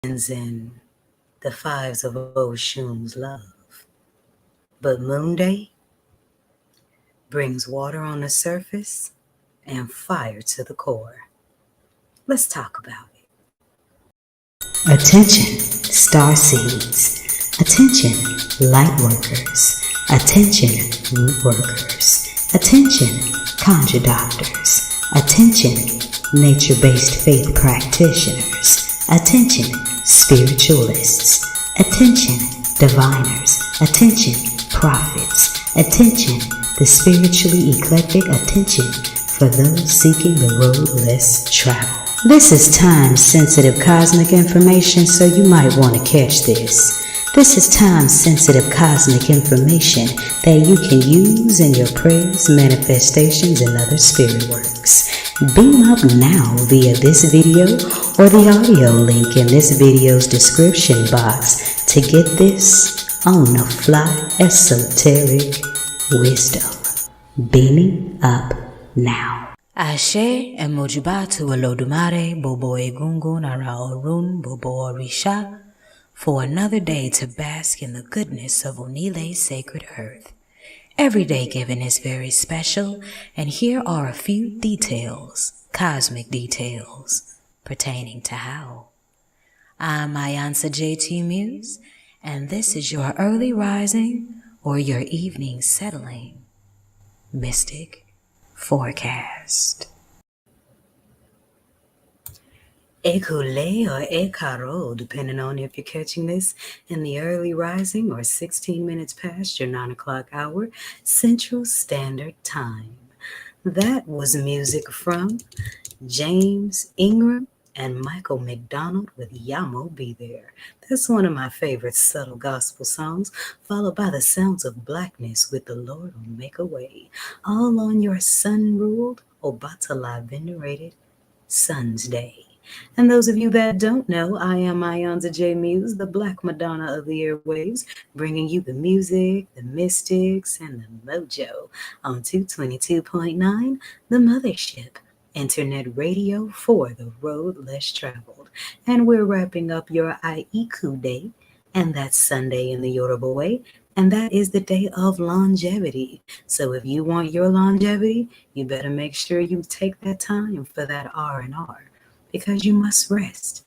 in the fives of Oshun's love. But Moonday brings water on the surface and fire to the core. Let's talk about it. Attention, star seeds. Attention, light workers. Attention, root workers. Attention, conjure doctors. Attention, nature-based faith practitioners. Attention, spiritualists. Attention, diviners. Attention, prophets. Attention, the spiritually eclectic. Attention for those seeking the road less traveled. This is time-sensitive cosmic information, so you might want to catch this. This is time-sensitive cosmic information that you can use in your prayers, manifestations, and other spirit works. Beam up now via this video or the audio link in this video's description box to get this on-the-fly esoteric wisdom. Beaming up now. Ashe emojibatu Olodumare Bobo Egungun Ara Orun Bobo Orisha for another day to bask in the goodness of Onile's sacred earth. Every day given is very special, and here are a few details, cosmic details, pertaining to how. I'm Ayansa JT Muse, and this is your early rising or your evening settling mystic forecast. Ekule or Ekaro, depending on if you're catching this in the early rising or 16 minutes past your 9 o'clock hour, Central Standard Time. That was music from James Ingram and Michael McDonald with Yamo Be There. That's one of my favorite subtle gospel songs, followed by the sounds of blackness with The Lord Will Make a Way, all on your sun-ruled, Obatala venerated Sun's Day. And those of you that don't know, I am Ayansa J. Muse, the Black Madonna of the airwaves, bringing you the music, the mystics, and the mojo on 222.9, the Mothership, internet radio for the road less traveled. And we're wrapping up your Aiku Day, and that's Sunday in the Yoruba way, and that is the day of longevity. So if you want your longevity, you better make sure you take that time for that R&R. Because you must rest,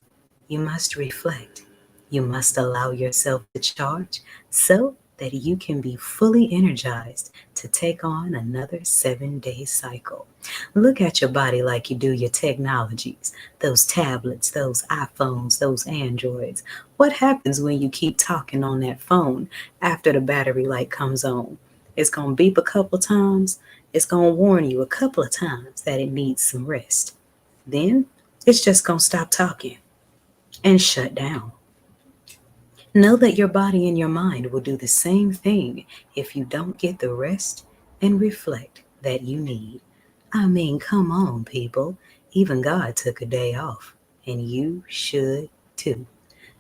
you must reflect, you must allow yourself to charge so that you can be fully energized to take on another 7-day cycle. Look at your body like you do your technologies, those tablets, those iPhones, those Androids. What happens when you keep talking on that phone after the battery light comes on? It's going to beep a couple times. It's going to warn you a couple of times that it needs some rest. Then it's just going to stop talking and shut down. Know that your body and your mind will do the same thing if you don't get the rest and reflect that you need. I mean, come on, people. Even God took a day off, and you should too.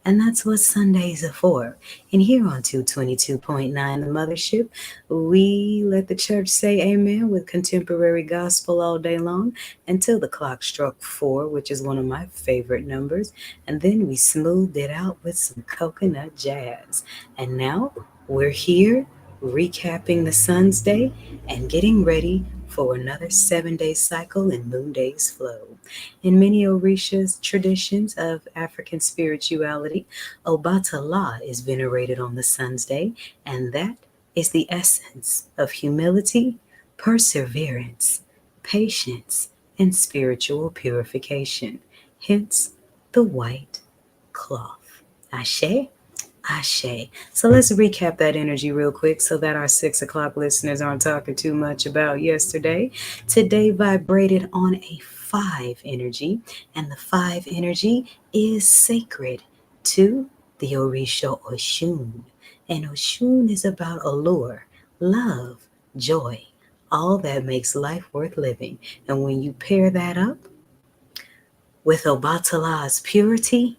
And that's what Sundays are for. And here on 222.9 The Mothership, we let the church say amen with contemporary gospel all day long until the clock struck 4, which is one of my favorite numbers. And then we smoothed it out with some coconut jazz. And now we're here recapping the Sun's Day and getting ready for another 7-day cycle in Moonday's flow. In many Orisha's traditions of African spirituality, Obatala is venerated on the Sun's Day, and that is the essence of humility, perseverance, patience, and spiritual purification. Hence, the white cloth. Ashe? Ashe. So let's recap that energy real quick so that our 6 o'clock listeners aren't talking too much about yesterday. Today vibrated on a 5 energy, and the 5 energy is sacred to the Orisha Oshun. And Oshun is about allure, love, joy, all that makes life worth living. And when you pair that up with Obatala's purity,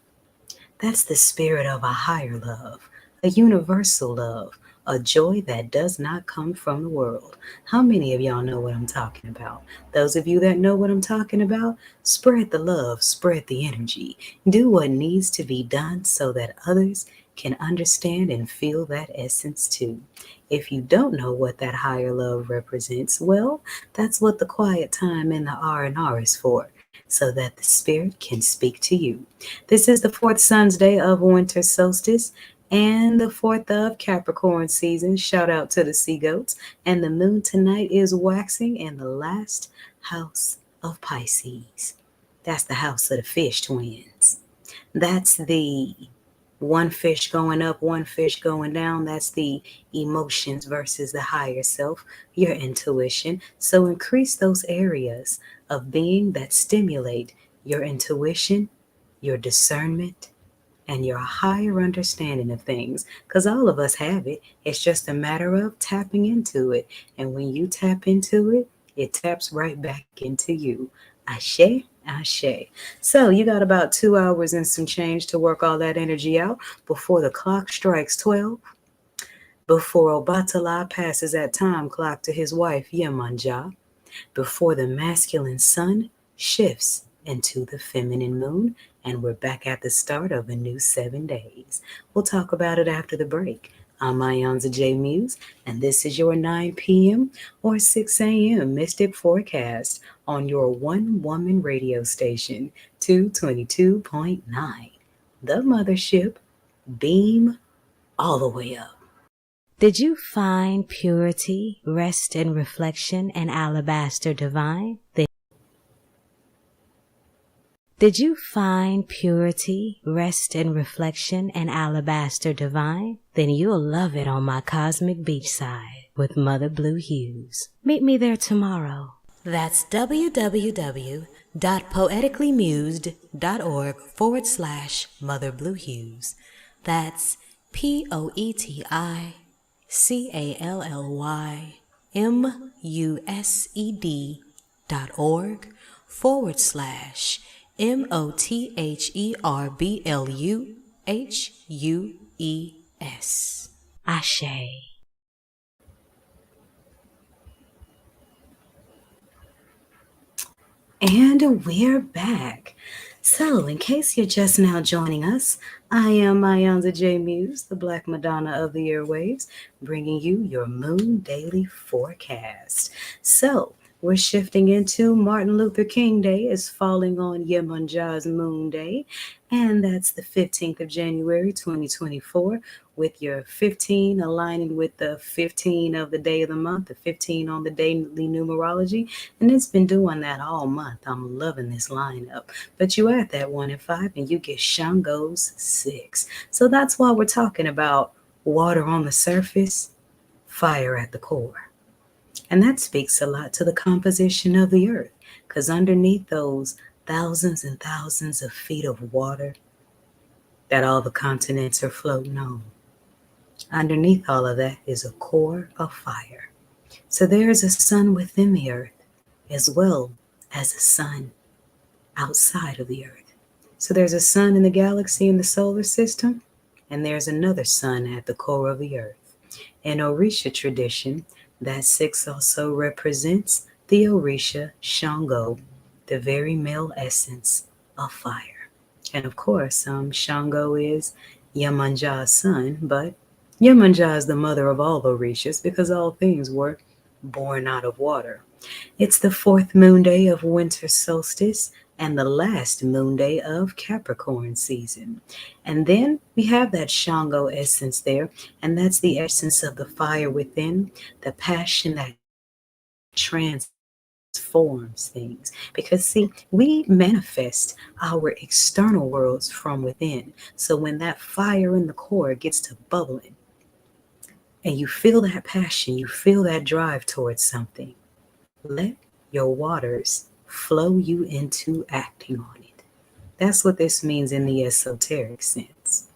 that's the spirit of a higher love, a universal love, a joy that does not come from the world. How many of y'all know what I'm talking about? Those of you that know what I'm talking about, spread the love, spread the energy, do what needs to be done so that others can understand and feel that essence too. If you don't know what that higher love represents, well, that's what the quiet time in the R&R is for, so that the spirit can speak to you. This is the fourth Sun's Day of winter solstice and the fourth of Capricorn season. Shout out to the sea goats. And the moon tonight is waxing in the last house of Pisces. That's the house of the fish twins. That's the one fish going up, one fish going down. That's the emotions versus the higher self, your intuition. So increase those areas of being that stimulate your intuition, your discernment, and your higher understanding of things. Because all of us have it. It's just a matter of tapping into it. And when you tap into it, it taps right back into you. Ashe, ashe. So you got about 2 hours and some change to work all that energy out before the clock strikes 12, before Obatala passes that time clock to his wife Yemoja, before the masculine sun shifts into the feminine moon, and we're back at the start of a new 7 days. We'll talk about it after the break. I'm Mayonza J. Muse, and this is your 9 p.m. or 6 a.m. Mystic Forecast on your one-woman radio station, 222.9. The Mothership, beam all the way up. Did you find purity, rest in reflection, and alabaster divine? Did you find purity, rest in reflection, and alabaster divine? Then you'll love it on my cosmic beachside with Mother Blue Hues. Meet me there tomorrow. That's www.poeticallymused.org/Mother Blue Hues. That's POETICALLY.org/MOTHERBLUEHUES. Ashe. And we're back. So, in case you're just now joining us, I am Mayonza J. Muse, the Black Madonna of the airwaves, bringing you your Moon Daily Forecast. So, we're shifting into Martin Luther King Day is falling on Yemoja's Moon Day, and that's the 15th of January, 2024, with your 15 aligning with the 15 of the day of the month, the 15 on the daily numerology, and it's been doing that all month. I'm loving this lineup. But you add that 1 and 5, and you get Shango's 6. So that's why we're talking about water on the surface, fire at the core. And that speaks a lot to the composition of the earth, because underneath those thousands and thousands of feet of water that all the continents are floating on, underneath all of that is a core of fire. So there is a sun within the earth as well as a sun outside of the earth. So there's a sun in the galaxy in the solar system, and there's another sun at the core of the earth. In Orisha tradition, that 6 also represents the Orisha Shango, the very male essence of fire. And of course, Shango is Yemoja's son, but Yemoja is the mother of all Orishas because all things were born out of water. It's the fourth moon day of winter solstice and the last moon day of Capricorn season. And then we have that Shango essence there, and that's the essence of the fire within, the passion that transforms things. Because see, we manifest our external worlds from within. So when that fire in the core gets to bubbling, and you feel that passion, you feel that drive towards something, let your waters flow you into acting on it. That's what this means in the esoteric sense.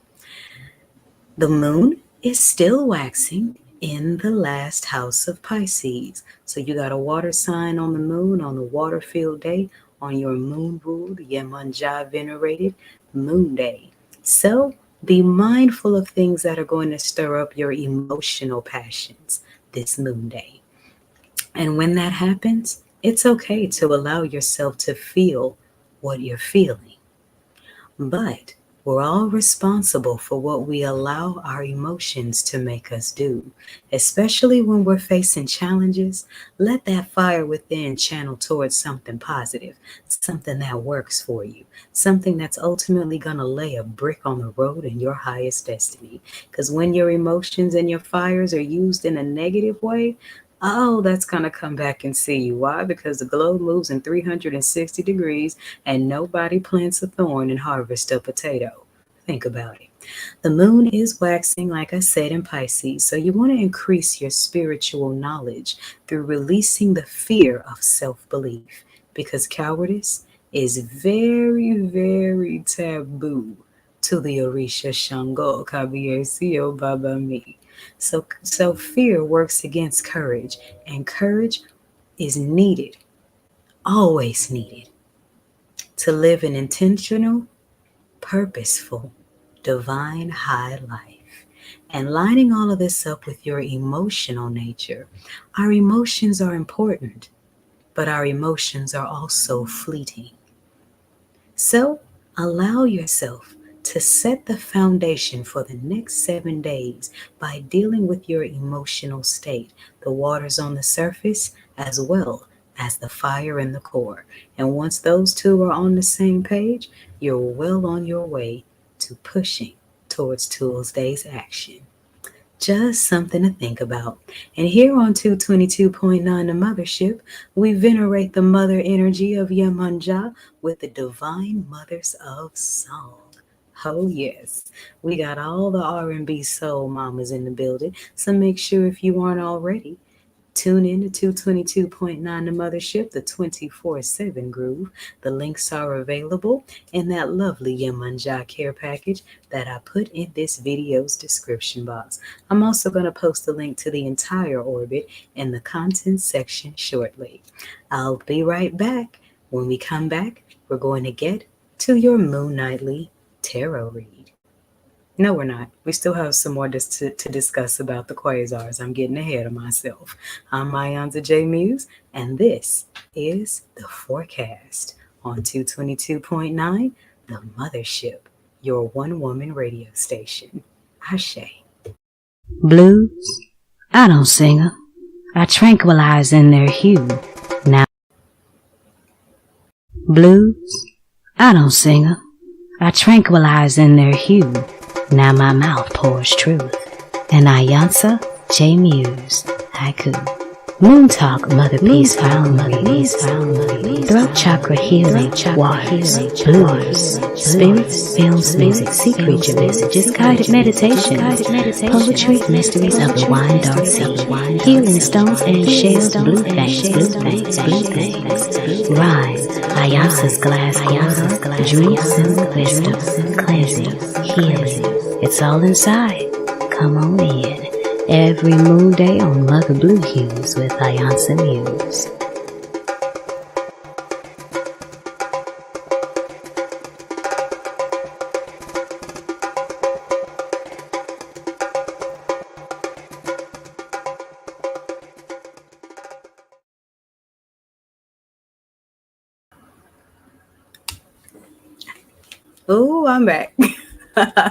The moon is still waxing in the last house of Pisces. So you got a water sign on the moon on the water field day on your moon ruled Yemoja venerated moon day. So Be mindful of things that are going to stir up your emotional passions this moon day. And when that happens, it's okay to allow yourself to feel what you're feeling. But we're all responsible for what we allow our emotions to make us do. Especially when we're facing challenges, let that fire within channel towards something positive, something that works for you, something that's ultimately going to lay a brick on the road in your highest destiny. Because when your emotions and your fires are used in a negative way, oh, that's going to come back and see you. Why? Because the globe moves in 360 degrees and nobody plants a thorn and harvests a potato. Think about it. The moon is waxing, like I said, in Pisces, so you want to increase your spiritual knowledge through releasing the fear of self belief because cowardice is very, very taboo to the Orisha Shango Kabiyesi Baba Mi. So fear works against courage, and courage is needed, always needed, to live an intentional, purposeful, divine high life. And lining all of this up with your emotional nature, our emotions are important, but our emotions are also fleeting. So allow yourself to set the foundation for the next 7 days by dealing with your emotional state, the waters on the surface, as well as the fire in the core. And once those two are on the same page, you're well on your way to pushing towards Tuesday's action. Just something to think about. And here on 222.9 The Mothership, we venerate the mother energy of Yemoja with the divine mothers of song. Oh yes, we got all the R&B soul mamas in the building, so make sure if you aren't already, tune in to 222.9 The Mothership, the 24/7 groove. The links are available in that lovely Yemanja care package that I put in this video's description box. I'm also going to post a link to the entire orbit in the content section shortly. I'll be right back. When we come back, we're going to get to your Moon Nightly tarot read. No, we're not. We still have some more to discuss about the quasars. I'm getting ahead of myself. I'm Mayanza J. Muse, and this is the forecast on 222.9, the Mothership, your one woman radio station. Ashe. Blues? I don't sing 'em. I tranquilize in their hue. Now, blues? I don't sing 'em. I tranquilize in their hue. Now my mouth pours truth. And I Yansa J. Muse, haiku. Moon Talk, Mother Peace, Found Mother Peace, Throat Chakra Healing, Waters, Blues, Spirits, Films, Music, Sea Creature Messages, Guided Meditation, Poetry, Mysteries of the Wine Dark Sea, Healing Stones and Shells, Blue Things, Rhyme, Ayasa's Glass Water, Dream Silk Wisdom, Cleansing, Healing. It's all inside. Come on in. Every moon day on Mother Blue Hues with Ayansa Muse. Oh, I'm back.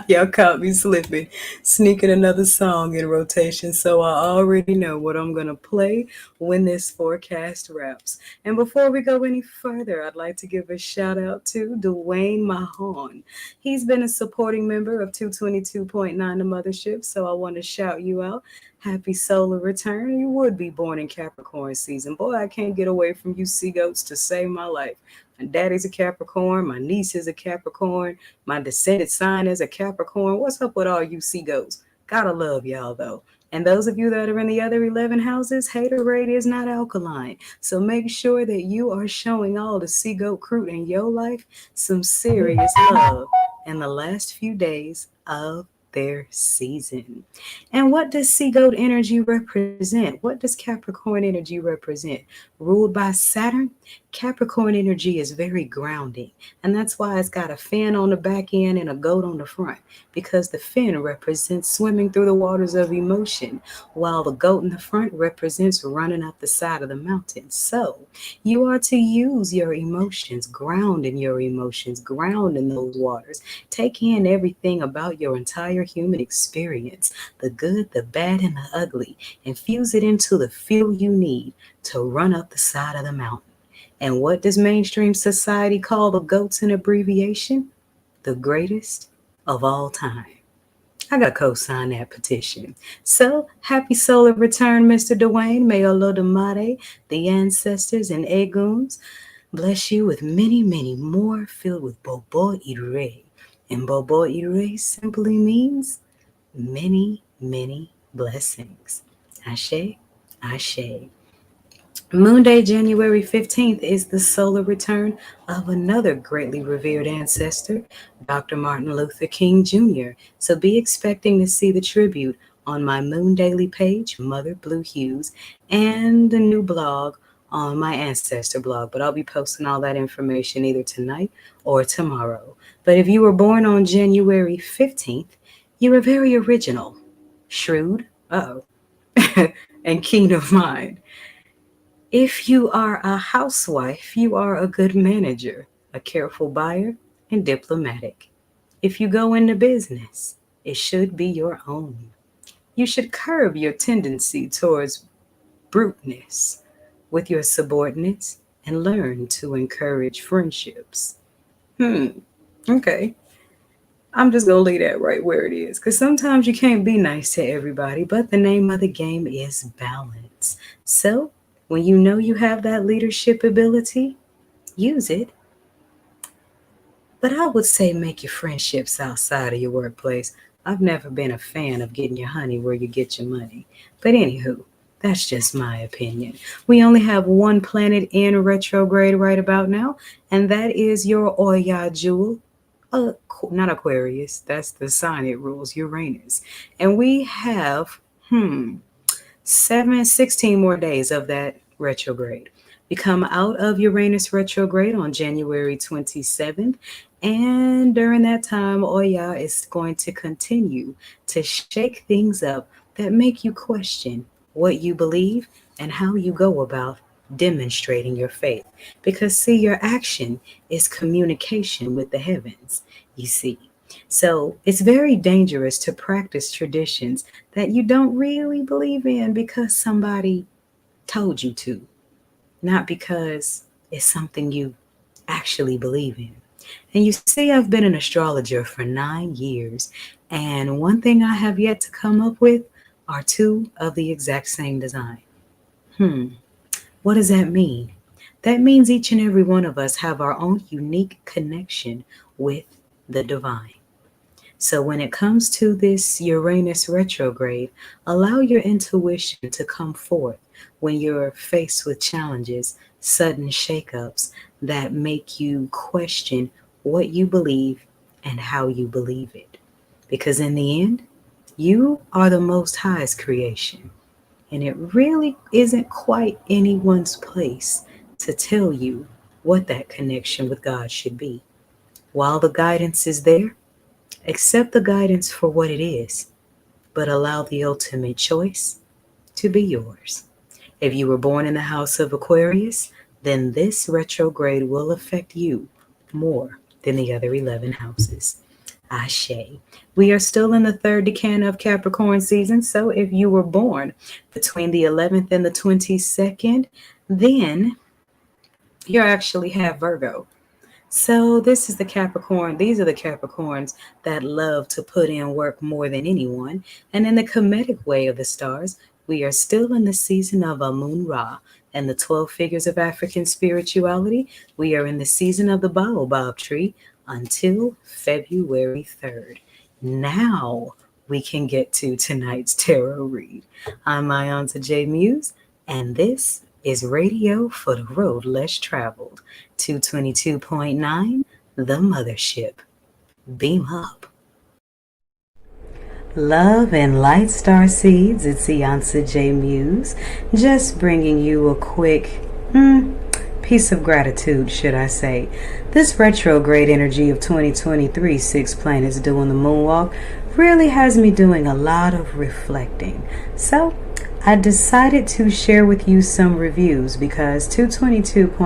Y'all caught me slipping, sneaking another song in rotation, so I already know what I'm going to play when this forecast wraps. And before we go any further, I'd like to give a shout out to Dwayne Mahon. He's been a supporting member of 222.9 The Mothership, so I want to shout you out. Happy solar return. You would be born in Capricorn season. Boy, I can't get away from you sea goats to save my life. My daddy's a Capricorn, my niece is a Capricorn, my descendant sign is a Capricorn. What's up with all you sea goats? Gotta love y'all though. And those of you that are in the other 11 houses, hater rate is not alkaline. So make sure that you are showing all the sea goat crew in your life some serious love in the last few days of their season. And what does sea goat energy represent? What does Capricorn energy represent? Ruled by Saturn, Capricorn energy is very grounding, and that's why it's got a fin on the back end and a goat on the front, because the fin represents swimming through the waters of emotion, while the goat in the front represents running up the side of the mountain. So you are to use your emotions, ground in those waters. Take in everything about your entire human experience, the good, the bad, and the ugly, and fuse it into the fuel you need to run up the side of the mountain. And what does mainstream society call the GOATs in abbreviation? The greatest of all time. I got to co-sign that petition. So, happy solar return, Mr. Dwayne. May Olodumare, the ancestors and Eguns, bless you with many, many more filled with Bobo Ire. And Bobo Ire simply means many, many blessings. Ashe, Ashe. Moonday, January 15th, is the solar return of another greatly revered ancestor, Dr. Martin Luther King Jr. So be expecting to see the tribute on my Moondaily page, Mother Blue Hughes, and the new blog on my ancestor blog. But I'll be posting all that information either tonight or tomorrow. But if you were born on January 15th, you are very original, shrewd, and keen of mind. If you are a housewife, you are a good manager, a careful buyer, and diplomatic. If you go into business, it should be your own. You should curb your tendency towards bruteness with your subordinates and learn to encourage friendships. Okay. I'm just going to leave that right where it is, because sometimes you can't be nice to everybody, but the name of the game is balance. So, when you know you have that leadership ability, use it. But I would say make your friendships outside of your workplace. I've never been a fan of getting your honey where you get your money. But anywho, that's just my opinion. We only have one planet in retrograde right about now, and that is your Oya jewel. Not Aquarius, that's the sign it rules, Uranus. And we have, 16 more days of that retrograde. We come out of Uranus retrograde on January 27th. And during that time, Oya is going to continue to shake things up that make you question what you believe and how you go about demonstrating your faith. Because, see, your action is communication with the heavens, you see. So it's very dangerous to practice traditions that you don't really believe in because somebody told you to, not because it's something you actually believe in. And you see, I've been an astrologer for 9 years, and one thing I have yet to come up with are two of the exact same design. What does that mean? That means each and every one of us have our own unique connection with the divine. So when it comes to this Uranus retrograde, allow your intuition to come forth when you're faced with challenges, sudden shakeups that make you question what you believe and how you believe it. Because in the end, you are the Most High's creation. And it really isn't quite anyone's place to tell you what that connection with God should be. While the guidance is there, accept the guidance for what it is, but allow the ultimate choice to be yours. If you were born in the house of Aquarius, then this retrograde will affect you more than the other 11 houses. Ashe. We are still in the third decan of Capricorn season, so if you were born between the 11th and the 22nd, then you actually have Virgo. So this is the Capricorn. These are the Capricorns that love to put in work more than anyone. And in the Kemetic way of the stars, we are still in the season of Amun Ra and the 12 figures of African spirituality. We are in the season of the Baobab tree until February 3rd. Now we can get to tonight's tarot read. I'm my Auntie J Muse, and this is Radio for the Road Less Traveled, 222.9, The Mothership. Beam up. Love and light star seeds, it's Auntie J Muse, just bringing you a quick piece of gratitude, should I say. This retrograde energy of 2023, six planets doing the moonwalk, really has me doing a lot of reflecting. So, I decided to share with you some reviews because 222.9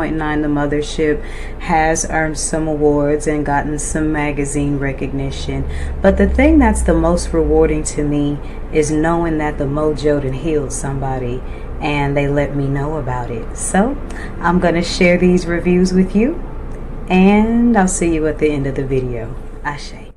The Mothership has earned some awards and gotten some magazine recognition. But the thing that's the most rewarding to me is knowing that the mojo done healed somebody and they let me know about it. So I'm going to share these reviews with you and I'll see you at the end of the video. Ashe.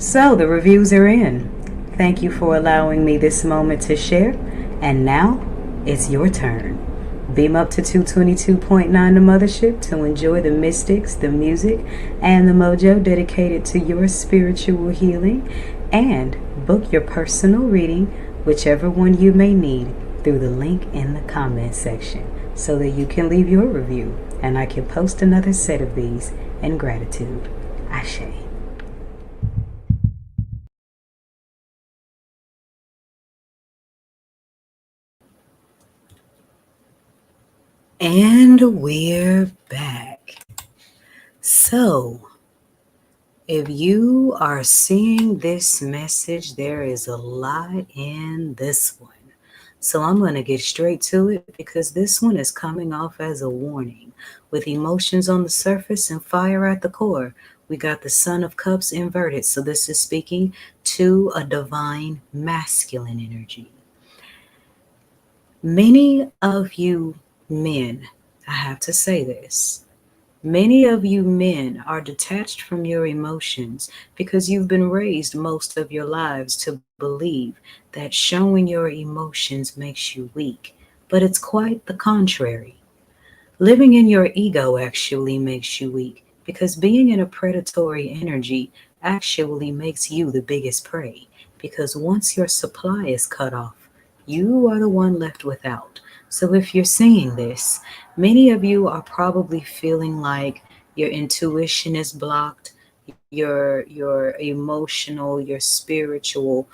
So the reviews are in. Thank you for allowing me this moment to share. And now it's your turn. Beam up to 222.9 The Mothership to enjoy the mystics, the music, and the mojo dedicated to your spiritual healing. And book your personal reading, whichever one you may need, through the link in the comment section so that you can leave your review and I can post another set of these in gratitude. Ashe. And we're back. So, if you are seeing this message, there is a lot in this one. So I'm going to get straight to it because this one is coming off as a warning. With emotions on the surface and fire at the core, we got the Son of Cups inverted. So this is speaking to a divine masculine energy. Many of you men, I have to say this, many of you men are detached from your emotions because you've been raised most of your lives to believe that showing your emotions makes you weak, but it's quite the contrary. Living in your ego actually makes you weak because being in a predatory energy actually makes you the biggest prey because once your supply is cut off, you are the one left without. So if you're seeing this, many of you are probably feeling like your intuition is blocked, your emotional, your spiritual,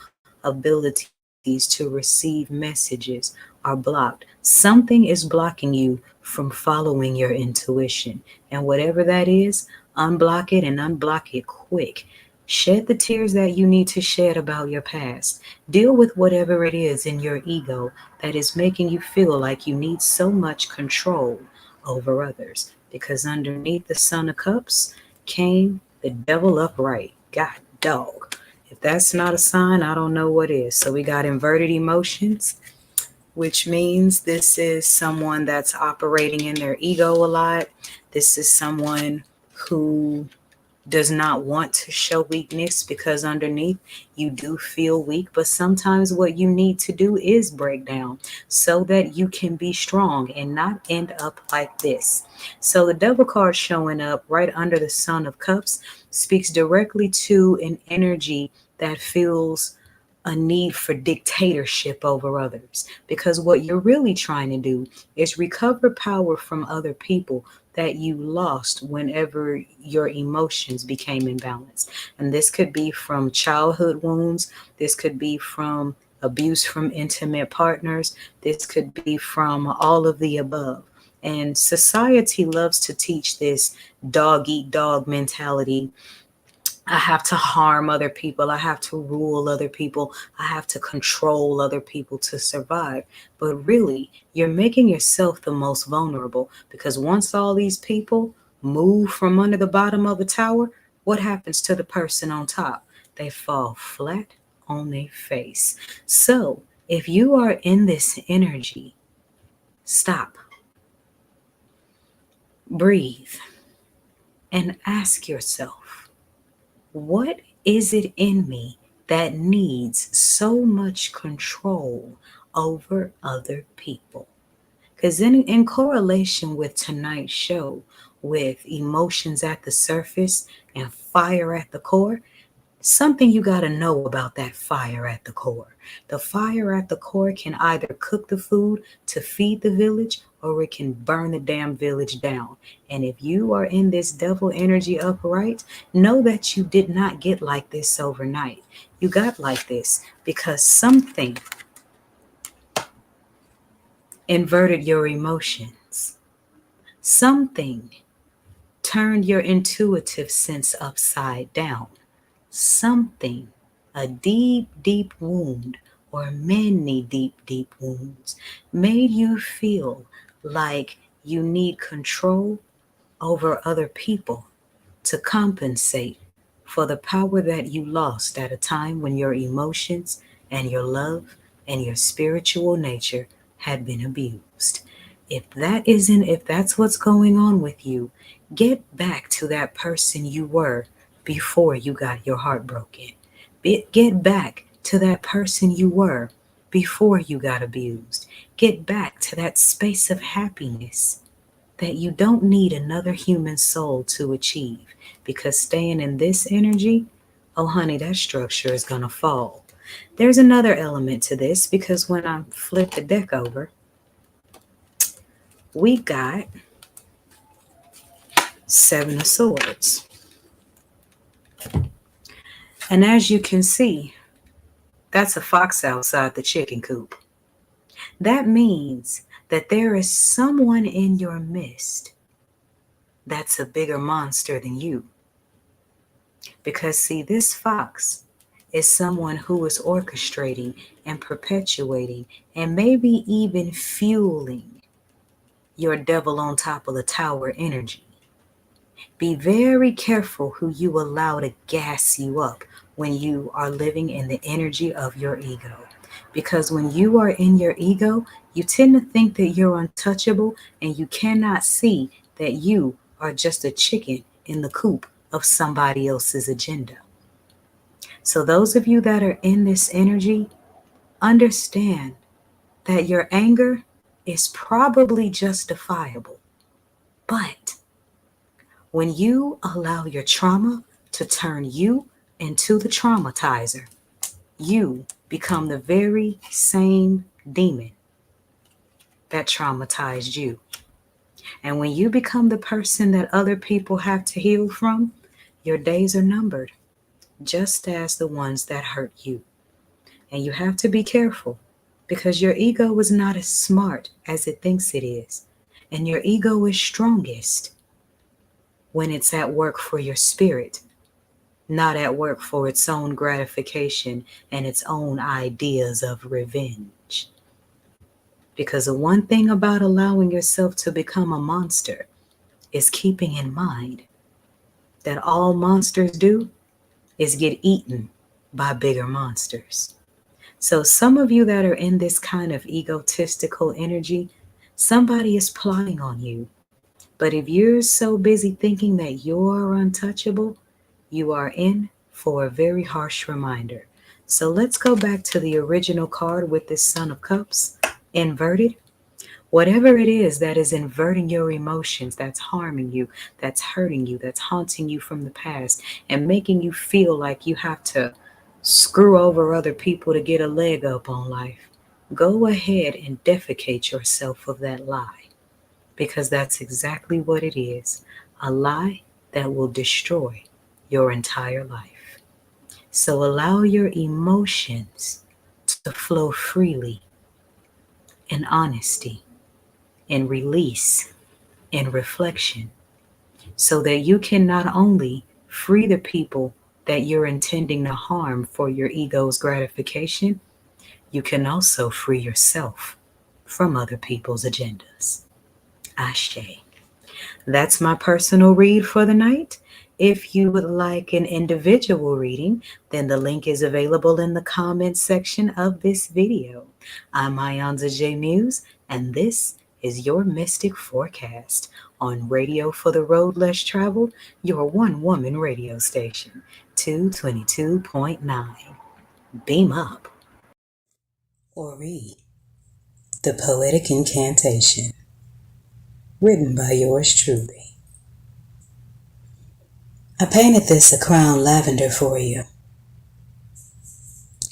abilities to receive messages are blocked. Something is blocking you from following your intuition. And whatever that is, unblock it and unblock it quick. Shed the tears that you need to shed about your past. Deal with whatever it is in your ego that is making you feel like you need so much control over others. Because underneath the Son of Cups came the devil upright. God dog. If that's not a sign, I don't know what is. So we got inverted emotions, which means this is someone that's operating in their ego a lot. This is someone who does not want to show weakness because underneath you do feel weak. But sometimes what you need to do is break down so that you can be strong and not end up like this. So the devil card showing up right under the Son of Cups speaks directly to an energy that feels a need for dictatorship over others, because what you're really trying to do is recover power from other people that you lost whenever your emotions became imbalanced. And this could be from childhood wounds, this could be from abuse from intimate partners, this could be from all of the above. And society loves to teach this dog eat dog mentality. I have to harm other people. I have to rule other people. I have to control other people to survive. But really, you're making yourself the most vulnerable, because once all these people move from under the bottom of the tower, what happens to the person on top? They fall flat on their face. So, if you are in this energy, stop, breathe, and ask yourself, what is it in me that needs so much control over other people? Because in correlation with tonight's show, with emotions at the surface and fire at the core, something you got to know about that fire at the core. The fire at the core can either cook the food to feed the village, or it can burn the damn village down. And if you are in this devil energy upright, know that you did not get like this overnight. You got like this because something inverted your emotions. Something turned your intuitive sense upside down. Something, a deep, deep wound, or many deep, deep wounds, made you feel like you need control over other people to compensate for the power that you lost at a time when your emotions and your love and your spiritual nature had been abused. If that's what's going on with you, get back to that person you were before you got your heart broken. Get back to that person you were before you got abused. Get back to that space of happiness that you don't need another human soul to achieve, because staying in this energy, oh honey, that structure is going to fall. There's another element to this, because when I flip the deck over, we got Seven of Swords. And as you can see, that's a fox outside the chicken coop. That means that there is someone in your midst that's a bigger monster than you. Because, see, this fox is someone who is orchestrating and perpetuating and maybe even fueling your devil on top of the tower energy. Be very careful who you allow to gas you up when you are living in the energy of your ego. Because when you are in your ego, you tend to think that you're untouchable, and you cannot see that you are just a chicken in the coop of somebody else's agenda. So, those of you that are in this energy, understand that your anger is probably justifiable. But when you allow your trauma to turn you into the traumatizer, you become the very same demon that traumatized you. And when you become the person that other people have to heal from, your days are numbered, just as the ones that hurt you. And you have to be careful because your ego is not as smart as it thinks it is. And your ego is strongest when it's at work for your spirit, not at work for its own gratification and its own ideas of revenge. Because the one thing about allowing yourself to become a monster is keeping in mind that all monsters do is get eaten by bigger monsters. So, some of you that are in this kind of egotistical energy, somebody is plotting on you. But if you're so busy thinking that you're untouchable, you are in for a very harsh reminder. So, let's go back to the original card with this Son of Cups inverted. Whatever it is that is inverting your emotions, that's harming you, that's hurting you, that's haunting you from the past, and making you feel like you have to screw over other people to get a leg up on life, go ahead and defecate yourself of that lie, because that's exactly what it is, a lie that will destroy your entire life. So allow your emotions to flow freely in honesty, in release, in reflection, so that you can not only free the people that you're intending to harm for your ego's gratification, you can also free yourself from other people's agendas. Ashe. That's my personal read for the night. If you would like an individual reading, then the link is available in the comments section of this video. I'm Ionza J. Muse, and this is your Mystic Forecast on Radio for the Road Less Traveled, your one-woman radio station, 222.9. Beam up. Ori, the Poetic Incantation, written by yours truly. I painted this a crown lavender for you.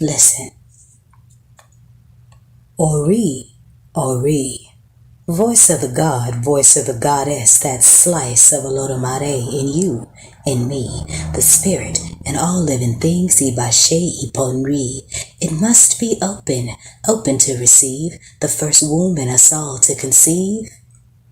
Listen. Ori, Ori, voice of the god, voice of the goddess, that slice of Olodumare in you, in me, the spirit, and all living things, Ibashe Iponri. It must be open, open to receive, the first womb in us all to conceive.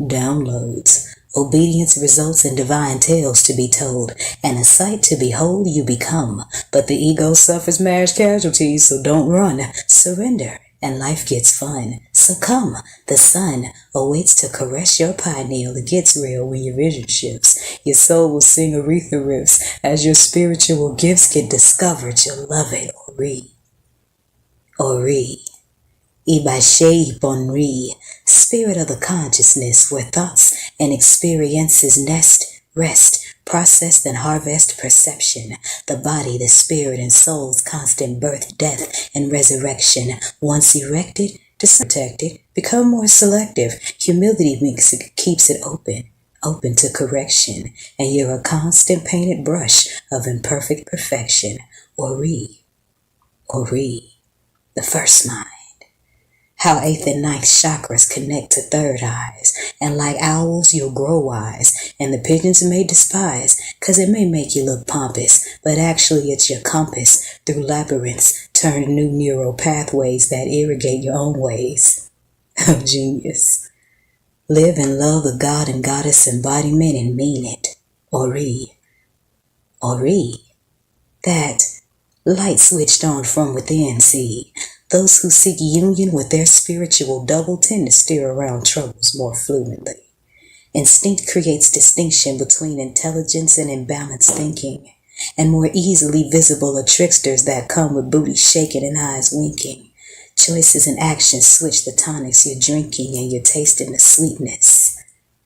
Downloads. Obedience results in divine tales to be told, and a sight to behold you become. But the ego suffers marriage casualties, so don't run. Surrender, and life gets fun. So come, the sun awaits to caress your pineal. It gets real when your vision shifts. Your soul will sing Aretha riffs. As your spiritual gifts get discovered, you'll love it. Ori. Ori. Ibashe Bonri, spirit of the consciousness where thoughts and experiences nest, rest, processed and harvest perception, the body, the spirit and soul's constant birth, death, and resurrection. Once erected, protected, become more selective. Humility makes it, keeps it open, open to correction, and you're a constant painted brush of imperfect perfection. Ori, Ori, the first mind. How eighth and ninth chakras connect to third eyes. And like owls, you'll grow wise. And the pigeons may despise, 'cause it may make you look pompous. But actually it's your compass. Through labyrinths, turn new neural pathways that irrigate your own ways. Oh, genius. Live and love the god and goddess embodiment and mean it. Ori. Ori. That light switched on from within, see. Those who seek union with their spiritual double tend to steer around troubles more fluently. Instinct creates distinction between intelligence and imbalanced thinking, and more easily visible are tricksters that come with booty shaking and eyes winking. Choices and actions switch the tonics you're drinking, and you're tasting the sweetness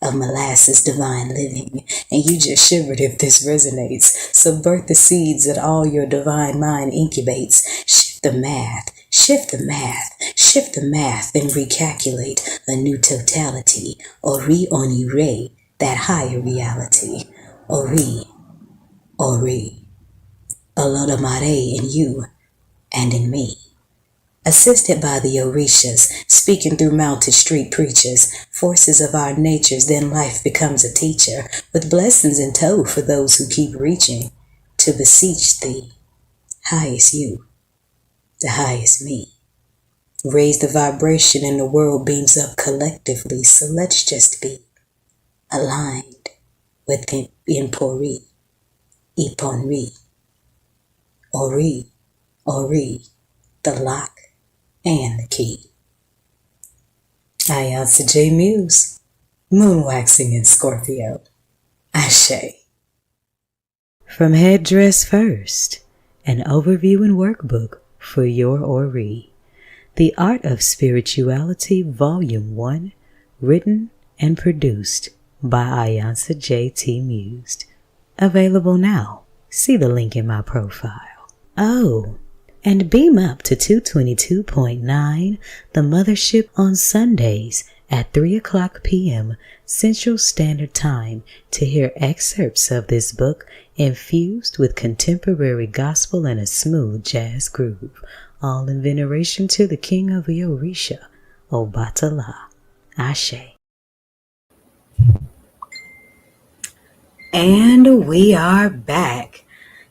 of molasses divine living, and you just shivered if this resonates. Subvert the seeds that all your divine mind incubates. Shift the math, shift the math, shift the math, and recalculate a new totality. Ori oni re, that higher reality. Ori, Ori, Olodumare in you and in me. Assisted by the Orishas, speaking through mounted street preachers, forces of our natures, then life becomes a teacher, with blessings in tow for those who keep reaching, to beseech thee, highest you, the highest me. Raise the vibration and the world beams up collectively. So let's just be aligned with Impori, Iponri, Ori, Ori, the lock and the key. I answer J Muse, moon waxing in Scorpio. Ashe. From Headdress First, an overview and workbook for your Ori. The Art of Spirituality, Volume 1, written and produced by Ayansa J.T. Mused. Available now. See the link in my profile. Oh, and beam up to 222.9, the Mothership on Sundays at 3 o'clock p.m. Central Standard Time to hear excerpts of this book infused with contemporary gospel and a smooth jazz groove, all in veneration to the King of the Orisha, Obatala. Ashe. And we are back.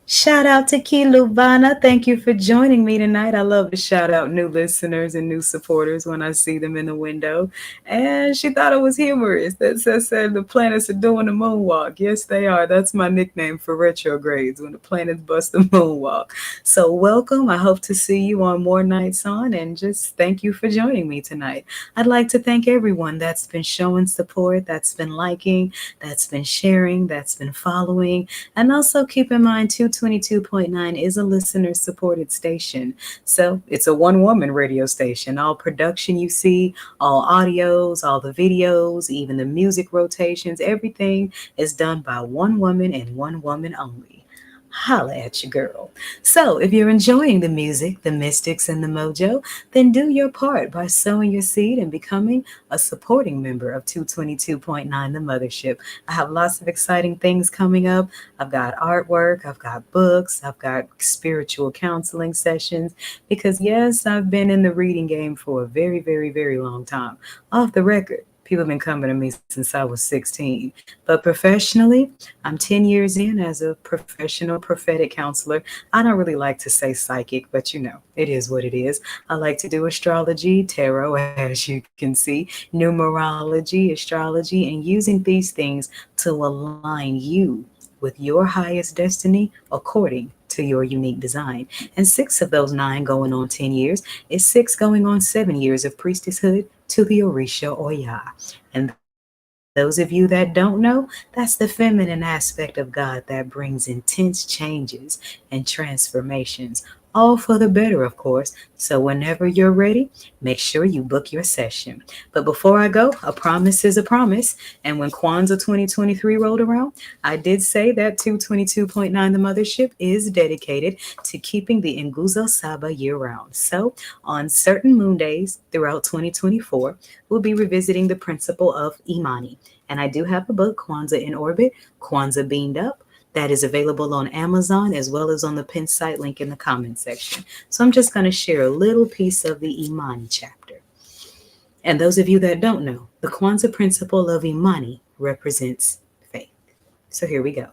Shout out to Kilubana. Thank you for joining me tonight. I love to shout out new listeners and new supporters when I see them in the window. And she thought it was humorous. That said the planets are doing the moonwalk. Yes, they are. That's my nickname for retrogrades, when the planets bust the moonwalk. So welcome. I hope to see you on more nights on, and just thank you for joining me tonight. I'd like to thank everyone that's been showing support, that's been liking, that's been sharing, that's been following. And also keep in mind, 222.9 is a listener-supported station. So it's a one-woman radio station. All production you see, all audios, all the videos, even the music rotations, everything is done by one woman and one woman only. Holla at your girl. So if you're enjoying the music, the mystics, and the mojo, then do your part by sowing your seed and becoming a supporting member of 222.9 The Mothership. I have lots of exciting things coming up. I've got artwork, I've got books, I've got spiritual counseling sessions, because yes, I've been in the reading game for a very, very, very long time. Off the record, people have been coming to me since I was 16. But professionally, I'm 10 years in as a professional prophetic counselor. I don't really like to say psychic, but it is what it is. I like to do astrology, tarot, as you can see, numerology, astrology, and using these things to align you with your highest destiny according to your unique design. And 6 of those 9 going on 10 years is 6 going on 7 years of priestesshood to the Orisha Oya. And those of you that don't know, that's the feminine aspect of God that brings intense changes and transformations, all for the better, of course. So whenever you're ready, make sure you book your session. But before I go, a promise is a promise. And when Kwanzaa 2023 rolled around, I did say that 222.9 The Mothership is dedicated to keeping the Nguzo Saba year round. So on certain moon days throughout 2024, we'll be revisiting the principle of Imani. And I do have a book, Kwanzaa in Orbit, Kwanzaa Beamed Up, that is available on Amazon as well as on the pin site link in the comment section. So I'm just going to share a little piece of the Imani chapter. And those of you that don't know, the Kwanzaa principle of Imani represents faith. So here we go.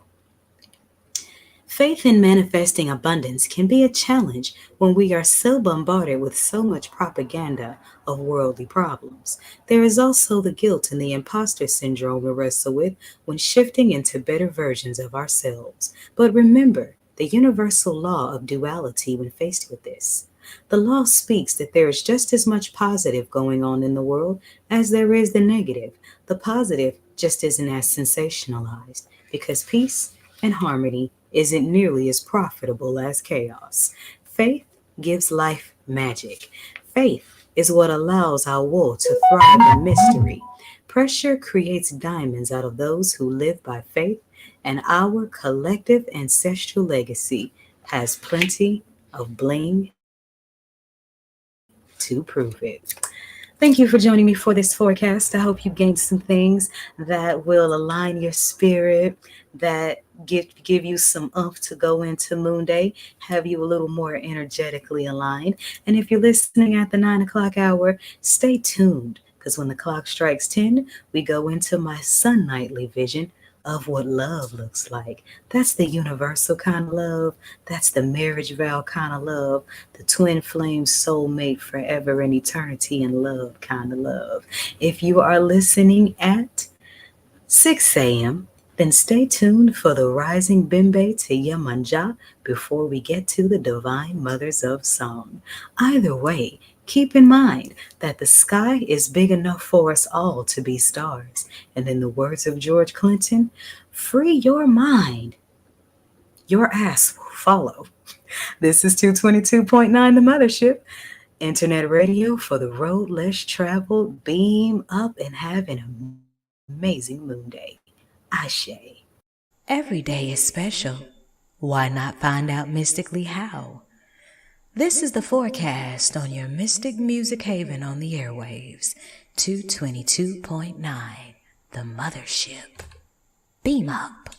Faith in manifesting abundance can be a challenge when we are so bombarded with so much propaganda of worldly problems. There is also the guilt and the imposter syndrome we wrestle with when shifting into better versions of ourselves. But remember the universal law of duality when faced with this. The law speaks that there is just as much positive going on in the world as there is the negative. The positive just isn't as sensationalized, because peace and harmony isn't nearly as profitable as chaos. Faith gives life magic. Faith is what allows our wool to thrive in mystery. Pressure creates diamonds out of those who live by faith, and our collective ancestral legacy has plenty of bling to prove it. Thank you for joining me for this forecast. I hope you gained some things that will align your spirit, that give you some oomph to go into Moon Day, have you a little more energetically aligned. And if you're listening at the 9 o'clock hour, stay tuned, because when the clock strikes 10, we go into my sun nightly vision of what love looks like. That's the universal kind of love. That's the marriage vow kind of love. The twin flame soulmate forever and eternity in love kind of love. If you are listening at 6 a.m., then stay tuned for the rising Bimbe to Yemoja before we get to the divine mothers of song. Either way, keep in mind that the sky is big enough for us all to be stars. And in the words of George Clinton, free your mind, your ass will follow. This is 222.9 The Mothership, internet radio for the road less traveled. Beam up and have an amazing moon day. Ashe. Every day is special. Why not find out mystically how? This is the forecast on your Mystic Music Haven on the airwaves, 222.9, The Mothership. Beam up.